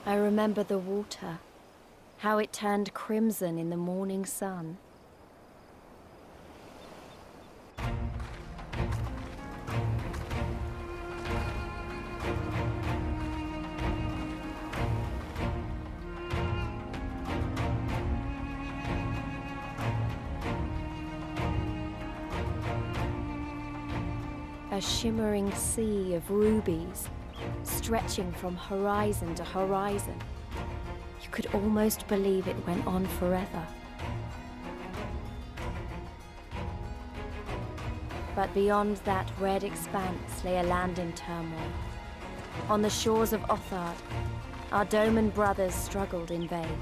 I remember the water, how it turned crimson in the morning sun. A shimmering sea of rubies, stretching from horizon to horizon. You could almost believe it went on forever. But beyond that red expanse lay a land in turmoil. On the shores of Othard, our Doman brothers struggled in vain.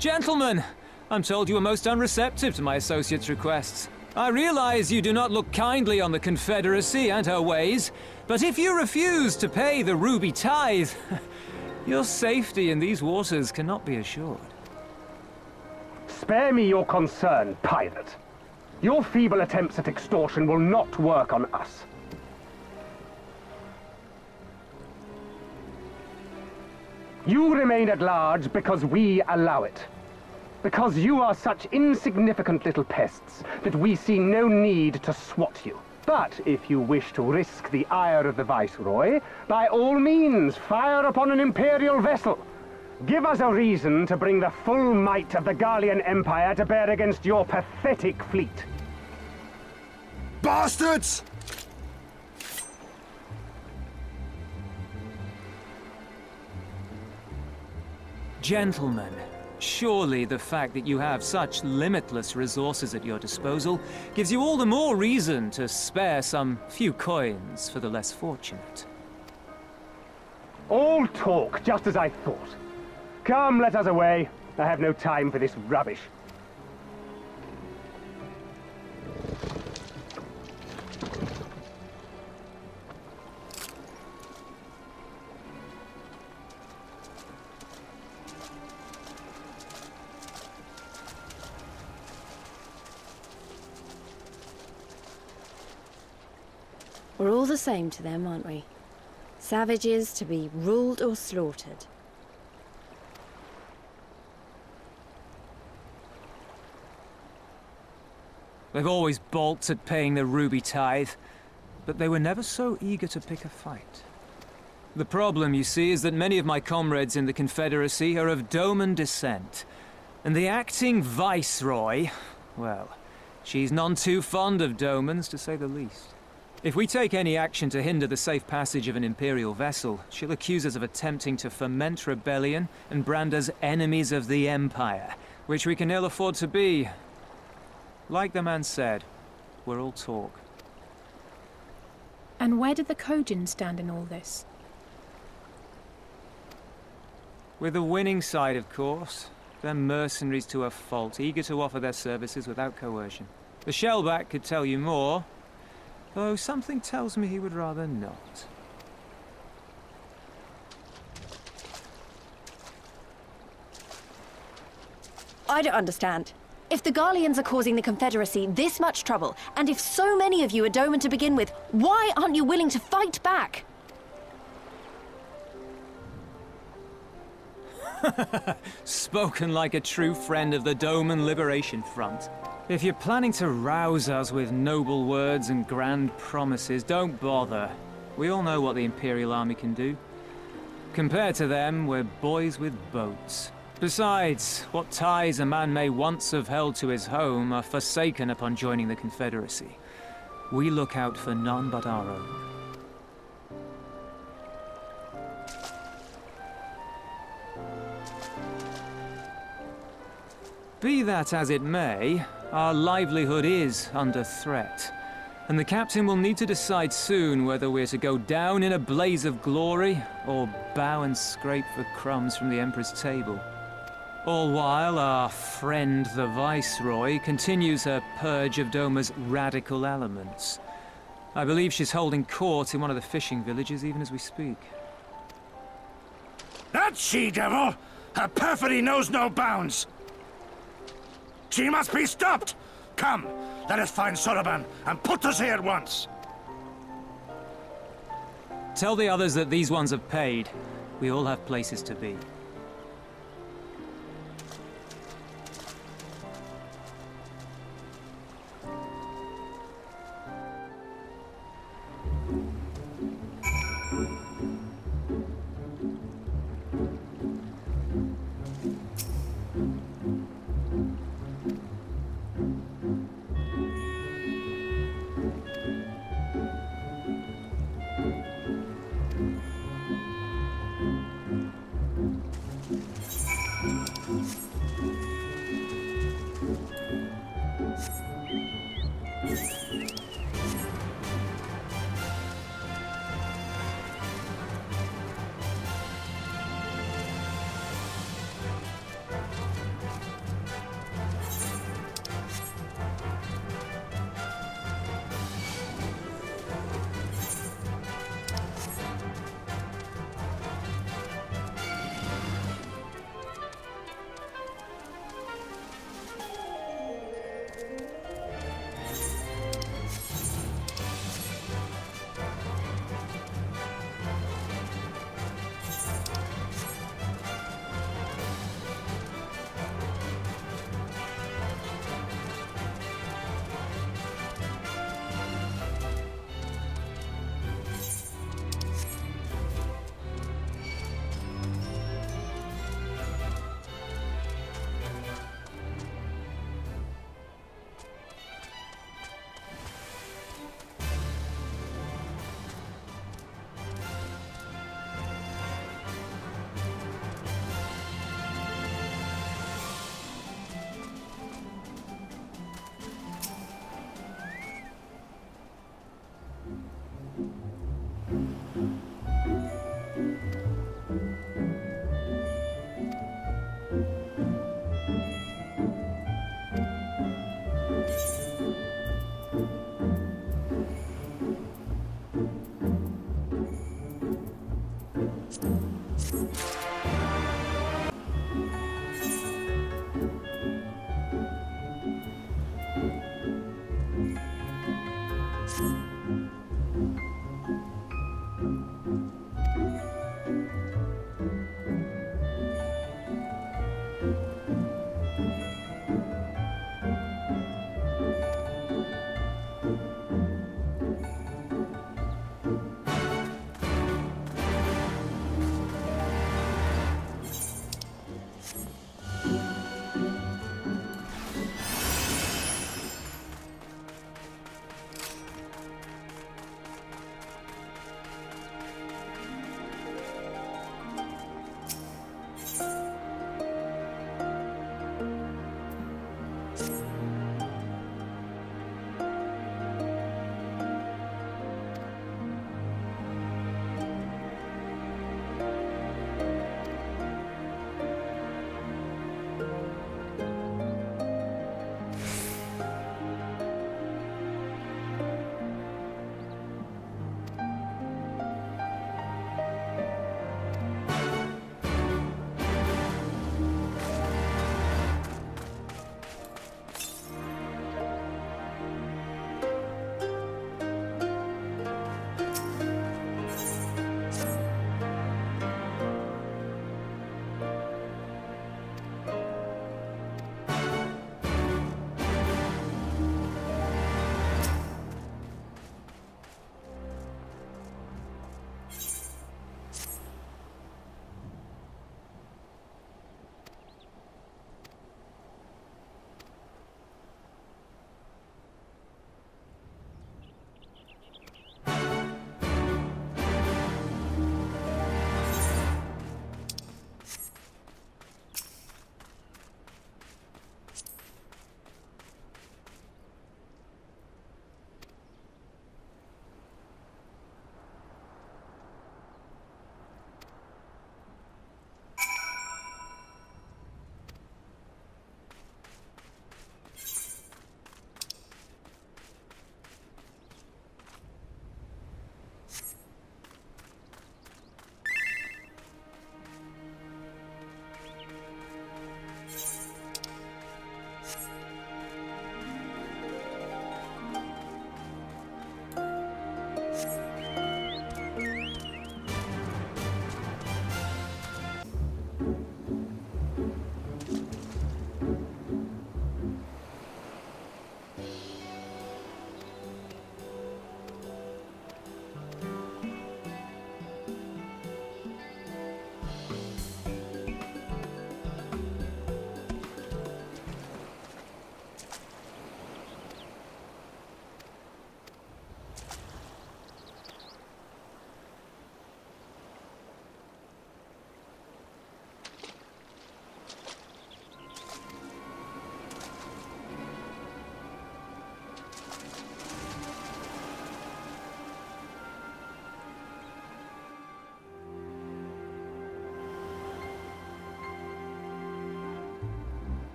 Gentlemen, I'm told you were most unreceptive to my associate's requests. I realize you do not look kindly on the Confederacy and her ways, but if you refuse to pay the ruby tithe, your safety in these waters cannot be assured. Spare me your concern, pirate. Your feeble attempts at extortion will not work on us. You remain at large because we allow it. Because you are such insignificant little pests that we see no need to swat you. But if you wish to risk the ire of the Viceroy, by all means fire upon an Imperial vessel. Give us a reason to bring the full might of the Garlean Empire to bear against your pathetic fleet. Bastards! Gentlemen, surely the fact that you have such limitless resources at your disposal gives you all the more reason to spare some few coins for the less fortunate. All talk, just as I thought. Come, let us away. I have no time for this rubbish. We're all the same to them, aren't we? Savages to be ruled or slaughtered. They've always balked at paying the ruby tithe, but they were never so eager to pick a fight. The problem, you see, is that many of my comrades in the Confederacy are of Doman descent, and the acting Viceroy, well, she's none too fond of Domans, to say the least. If we take any action to hinder the safe passage of an Imperial vessel, she'll accuse us of attempting to foment rebellion and brand us enemies of the Empire, which we can ill afford to be. Like the man said, we're all talk. And where did the Kojin stand in all this? With the winning side, of course. They're mercenaries to a fault, eager to offer their services without coercion. The Shellback could tell you more, though something tells me he would rather not. I don't understand. If the Garleans are causing the Confederacy this much trouble, and if so many of you are Doman to begin with, why aren't you willing to fight back? Spoken like a true friend of the Doman Liberation Front. If you're planning to rouse us with noble words and grand promises, don't bother. We all know what the Imperial Army can do. Compared to them, we're boys with boats. Besides, what ties a man may once have held to his home are forsaken upon joining the Confederacy. We look out for none but our own. Be that as it may, our livelihood is under threat, and the captain will need to decide soon whether we're to go down in a blaze of glory or bow and scrape for crumbs from the Emperor's table. All while our friend the Viceroy continues her purge of Doma's radical elements. I believe she's holding court in one of the fishing villages even as we speak. That she-devil! Her perfidy knows no bounds! She must be stopped! Come, let us find Soroban and put us here at once! Tell the others that these ones have paid. We all have places to be.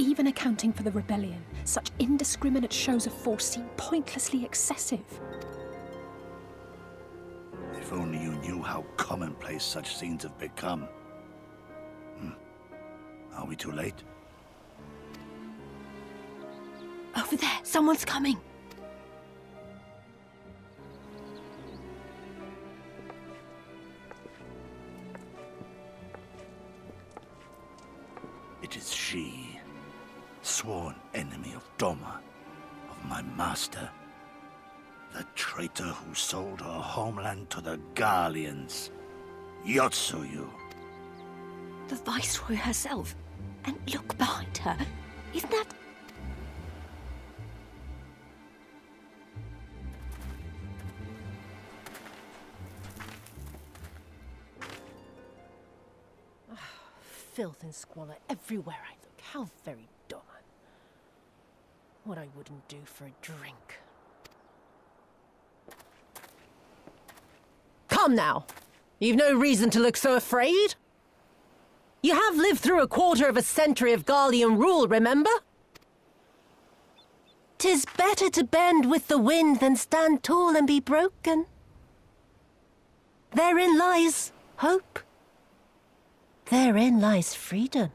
Even accounting for the rebellion, such indiscriminate shows of force seem pointlessly excessive. If only you knew how commonplace such scenes have become. Are we too late? Over there, someone's coming. It is she, sworn enemy of Doma, of my master. The traitor who sold her homeland to the Garleans. Yotsuyu. The Viceroy herself. And look behind her. Isn't that... Filth and squalor everywhere I look. How very Doma. What I wouldn't do for a drink. Come now! You've no reason to look so afraid. You have lived through a quarter of a century of Garlean rule, remember? 'Tis better to bend with the wind than stand tall and be broken. Therein lies hope. Therein lies freedom.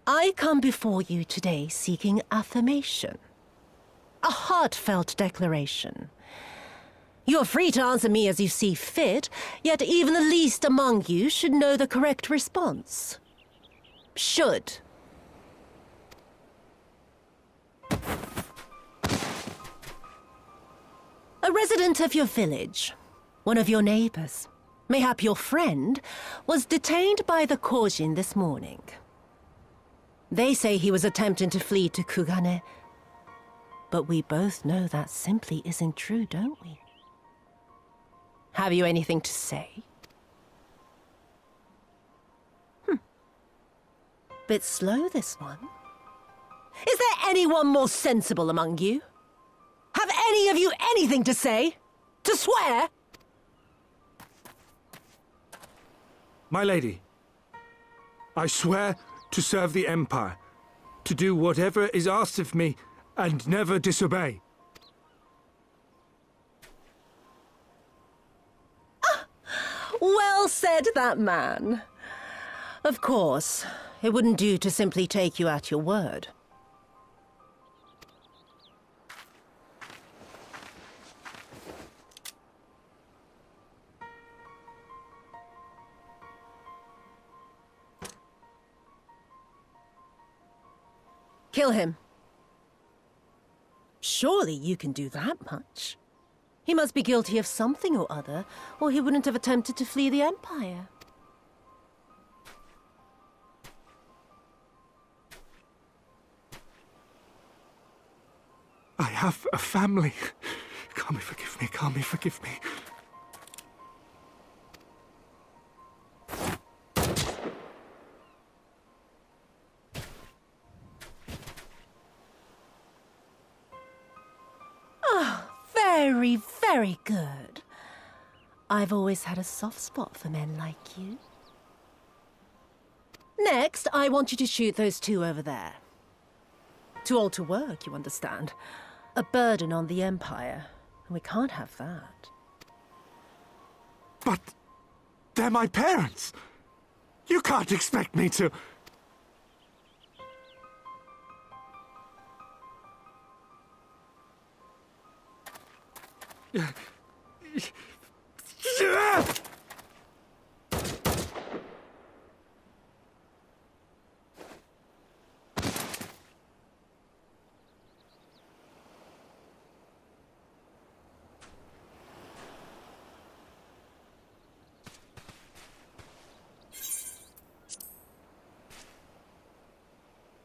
I come before you today seeking affirmation. A heartfelt declaration. You're free to answer me as you see fit, yet even the least among you should know the correct response. Should. A resident of your village, one of your neighbors, mayhap your friend, was detained by the Kojin this morning. They say he was attempting to flee to Kugane, but we both know that simply isn't true, don't we? Have you anything to say? Bit slow, this one. Is there anyone more sensible among you? Have any of you anything to say? To swear? My lady, I swear to serve the Empire, to do whatever is asked of me, and never disobey. Well said, that man. Of course, it wouldn't do to simply take you at your word. Kill him. Surely you can do that much. He must be guilty of something or other, or he wouldn't have attempted to flee the Empire. I have a family. Kami, forgive me. Kami, forgive me. Very, very good. I've always had a soft spot for men like you. Next, I want you to shoot those two over there. Too old to work, you understand. A burden on the Empire. And we can't have that. But they're my parents. You can't expect me to...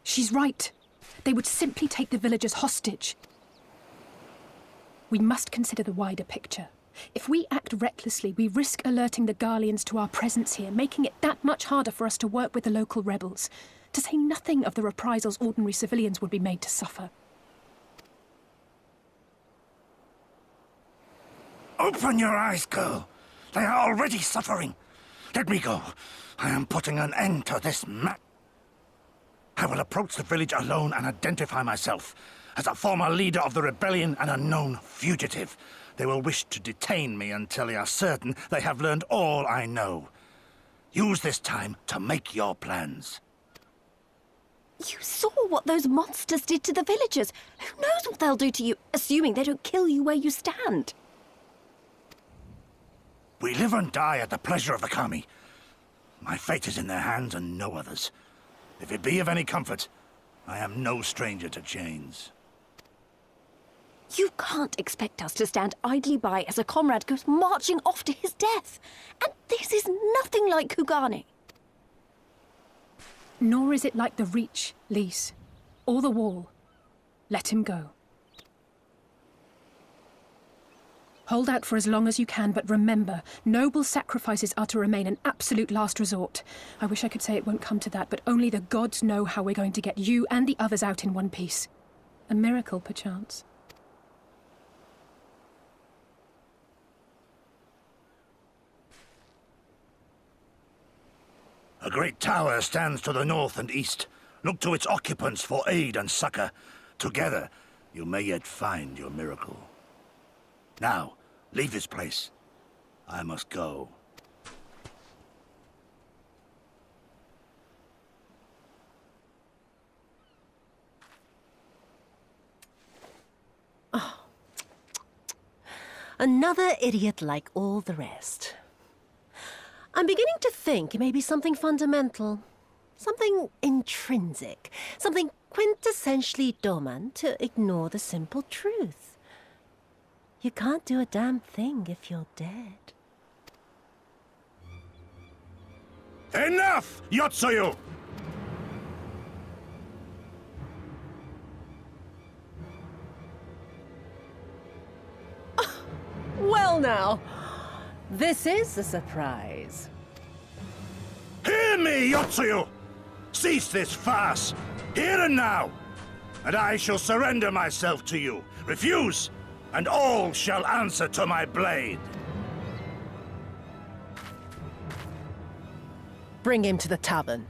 She's right. They would simply take the villagers hostage. We must consider the wider picture. If we act recklessly, we risk alerting the Garleans to our presence here, making it that much harder for us to work with the local rebels, to say nothing of the reprisals ordinary civilians would be made to suffer. Open your eyes, girl. They are already suffering. Let me go. I am putting an end to this I will approach the village alone and identify myself as a former leader of the rebellion and a known fugitive. They will wish to detain me until they are certain they have learned all I know. Use this time to make your plans. You saw what those monsters did to the villagers. Who knows what they'll do to you, assuming they don't kill you where you stand? We live and die at the pleasure of the Kami. My fate is in their hands and no others. If it be of any comfort, I am no stranger to chains. You can't expect us to stand idly by as a comrade goes marching off to his death. And this is nothing like Kugane. Nor is it like the Reach, Lys, or the Wall. Let him go. Hold out for as long as you can, but remember, noble sacrifices are to remain an absolute last resort. I wish I could say it won't come to that, but only the gods know how we're going to get you and the others out in one piece. A miracle, perchance. A great tower stands to the north and east. Look to its occupants for aid and succor. Together, you may yet find your miracle. Now, leave this place. I must go. Oh. Another idiot like all the rest. I'm beginning to think it may be something fundamental. Something intrinsic. Something quintessentially Doman to ignore the simple truth. You can't do a damn thing if you're dead. Enough, Yotsuyu! Well now, this is a surprise. Hear me, Yotsuyu! Cease this farce, here and now, and I shall surrender myself to you. Refuse, and all shall answer to my blade. Bring him to the tavern.